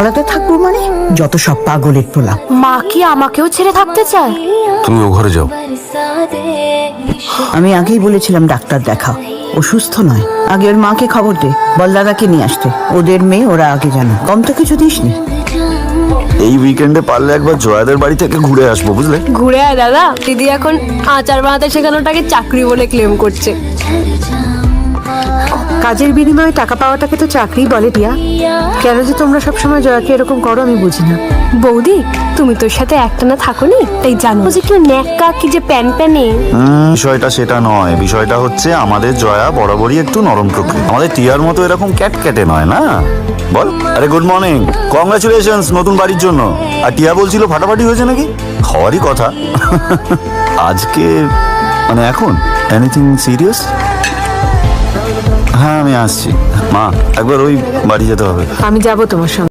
আলাদা থাকবো মানে? যত সব পাগলের তোলা। মা কি আমাকেও ছেড়ে থাকতে চায়? তুমি ও ঘরে যাও। আমি আগেই বলেছিলাম ডাক্তার দেখাও, ও সুস্থ নয়। আগে ওর মাকে খবর দে, বল দাদাকে নিয়ে আসতে। ওদের মেয়ে, ওরা আগে জানে। কম তো কিছু দিসনি। এই উইকেন্ডে পারলে একবার জয়াদের বাড়ি থেকে ঘুরে আসবো, বুঝলে? ঘুরে আয় দাদা, দিদি এখন আচার বানাতে শেখানোটাকে চাকরি বলে ক্লেম করছে। কাজের বিনিময়ে টাকা পাওয়াটাকে তো চাকরি বলে দিয়া। কেন যে তোমরা সবসময় জয়াকে এরকম করো আমি বুঝি না। বৌদি, তুমি তোর সাথে একটানা থাকো নি, তাই জানো যে কেউ ন্যাকা কি যে প্যান প্যানে। বিষয়টা সেটা নয়, বিষয়টা হচ্ছে আমাদের জয়া বরাবরই একটু নরম প্রকৃতি, আমাদের টিয়ার মতো এরকম ক্যাটক্যাটে নয় না। বল। আরে গুড মর্নিং, কংগ্রাচুলেশনস নতুন বাড়ির জন্য। আর টিয়া বলছিল ফাটাফাটি হয়েছে নাকি? হওয়ারই কথা। আজকে মানে এখন এনিথিং সিরিয়াস? হ্যাঁ আমি আসছি। মা একবার ওই বাড়ি যেতে হবে। আমি যাব তোমার সঙ্গে।